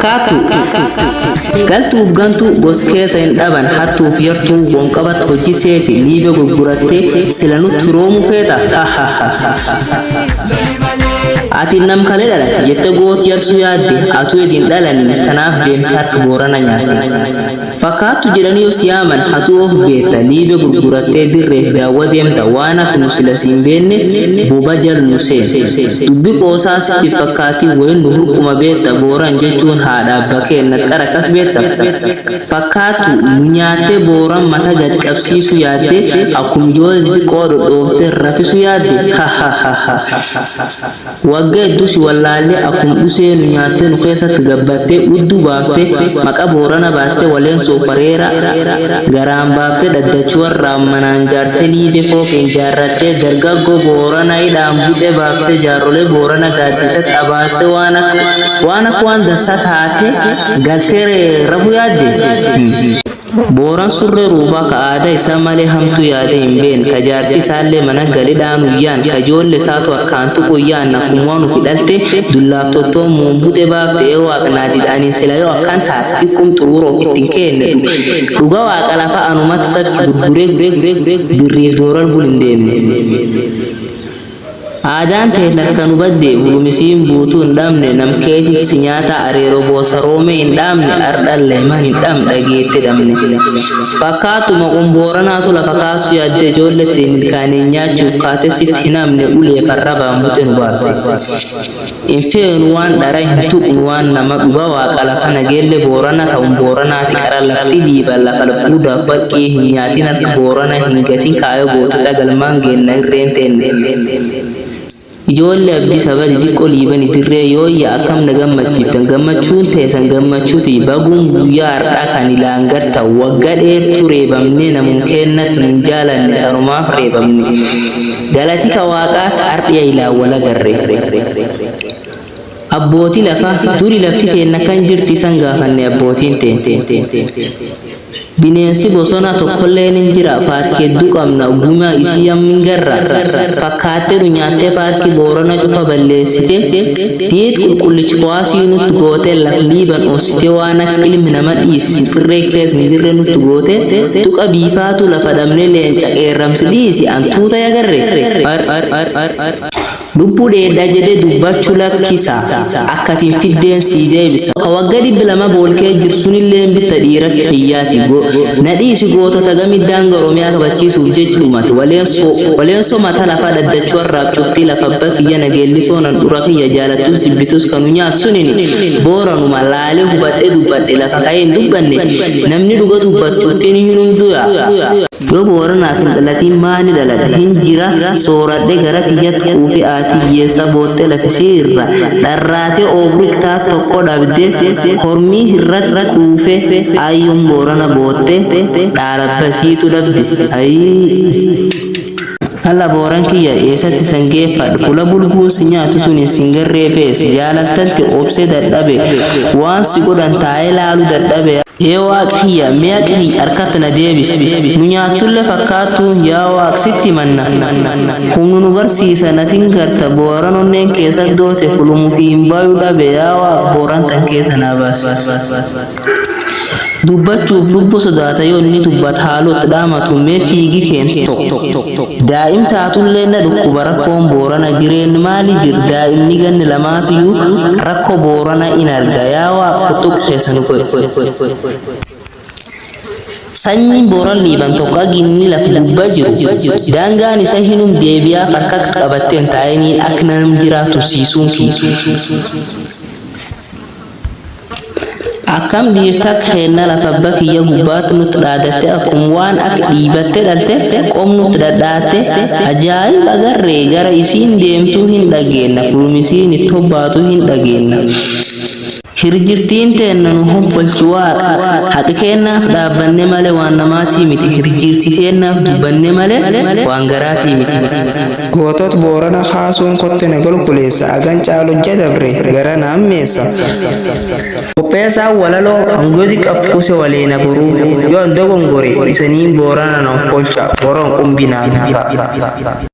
fakkaatu galtuuf gantu gos keessa hin dhaban hattuuf yartuu wonqabat hojii seeti liibe gurgurattee sila nutti roomu feeta ati nam kale dhalate jette gooti yarsuu yaadde atu edin dhalani tanaaf deemte harka boorana nyaatte fakkaattu jedhanii os yaaman hatu of beetta liibe gurgurattee dirreef daawwa deemta waan akkuma sila siin beenne boba jalnu seen dubbi qoosaa sitti fakkaatii wayin nu hurquma beetta booran jechuun haadha abba keennat qara kas beetta fakkaattu nu nyaatte booran mata gad qabsiisu yaadde akkum ijoollee xixiqqoo dhodhoofte rafisu yaadde wagga hedduusi wallaalle akkum dhusee nu nyaatte nu keessatti gabbatte uddu baafte maqa boorana baatte waleen soofareera garaan baafte dhaddachuwarraa manaan jaarte liibe fookeen jaarratte dargaggoo boorana hidhaan buce baafte jaarrolee boorana gaaddisatti abaatte waan akka waan dansaa taate galteere rafu yaadde booran surree ruubaa ka aadaa isaa malee hamtu yaada hin been ka jaartii isaallee mana galidhaan uyyaan ka ijoollee isaatu harkaan tuquyyaan akkuma nu hidhalte dullaaftottoo muumbuxe baafte ee waaqnaadidhaanii sila yoo akkan taate xiqqum xuruuroo ittiin kenne dhuga waaqa lafa anumatti sabti gurguree birriif dooral bul hin deemne aadaan ta'e kan hubadde bulumisiin buutuu hin dhabne nam keessitti nyaata areeroo boosaroomee hin dhabne ardhallee man hin dhabne dhageette dhabne fakkaatuma qombooranaatu lafa kaasu yaadde ijoolletti milkaanii nyaachuuf kaate sitti hin hamne ulee farrabaan buxe nu baafte infeen waan dhara hin tuqnu waan nama dhuga waaqa lafa nageelle boorana ta'un booranaati qara lafti liiban lafa buudaaf baqqee hin nyaatin harka boorana hin gatin kaayoo gootota galmaan geenna irreen teenne ijoollee abdii saba xixiqqoo liibani dirree yooyya akkam na gammachiiftan gammachuun teessan gammachuuti baguun guyyaa har'aa kan ilaan garta wagga dheertuu reebamne namuun kennatu hin jaalanne tarumaaf reebamne galati ka waaqaatti ardhiya ilaan wala garre abbootii lafa duri lafti teenna kan jirti san gaafanne abbootiin teente bineensi bosona tokkolleen hin jira paarkii hedduu qabna guma isii yammin garra fakkaattee nu nyaattee paarkii boorana cufa balleessite diit qulqullichi qo'aasii nutti goote liiban oosite waan akka ilmi nama dhiisi firree keessa hin jirre nutti goote tuqa biifaatu lafa dhabne leenca qeerramsi dhiisi antuuta yagarre lubbuu dheedaa jedhee dubbachuu lakkisa akkatiin fiddeen sii deebisa ka wagga 200 boolkee jirsunillee bitta dhiira kiyyaati nadhiisi gootota gamiddaan Oromiyaa kabachiisuuf jechuumati waleensoo mata lafa dhaddachuu harraaf cuftii lafa bakkiyya nageellisoo nan dura kiyya jaalattus jibbitus kanu nyaat sunini booranuma laalee hubadhee dubbadhe lafa ka'ee hin dubbanne namni dhuga dubbachuttiin hin humduya yoo booranaaf hin dhalatiin maani dhalate hin jira sooradhe gara kiyyatti kuufi yeessa bootte lafisiirra dharraatee obriktaa tokko dhabde hormii hirratti kuufe ayyuun boorana bootte dhaalabbasiitu dhabde alla booran kiyya eessatti sangeeffadhu fula bulguus nyaatu sun singarree bees jaalaltanti obsee dadhabe waan si godhan taa'ee laalu dadhabe ee waaqiyya mi'a qii harkatti na deebis nu nyaattulle fakkaattu yaa waaqsitti manna humnu nu barsiisa natin garta booran onneen keessa doote fulumuuf hin baayuu dhabe yaa waaq booran tan keessa naa baasu dubbachuuf lubbu sodaata yoo inni dubbat haalootti dhaamatu mee fiigi keen tok daa'im taatullee na dhukkuba rakkoon boorana jireen maali jir daa'imni ganni lamaatuyyuu rakkoo boorana in arga yaa waaq kutuq keessanu godhe sanyiin booran liiban tokko aginni lafi gubbaa jiru daangaan isa hinum deebiyaa fakkatti qabatteen taa'anii akka nam jiraatu siisuun akkam dhiirta kenna lafa bakkiyya gubbaatti nutti dhaadatte akkuma waan akka dhiibatte dhalte qomnutti dhadhaatte ajaa'ib agarree gara isiin deemtuu hin dhageenna fulumisiin itti hobbaatu hin dhageenna hirjirtiin teenna nu honfolchu waaqa haqi kennaaf dhaabbanne malee waan namaatii miti hirjirti teennaaf dubbanne malee waan garaatii miti gootot boorana kaasuun kottine golkuleessa agan caalujja dabre gara naammeessa qopheessaa walaloo hangoti qaqquse waleena buruu yoo ndogongore isaniin boorana non folcha boron qumbinaa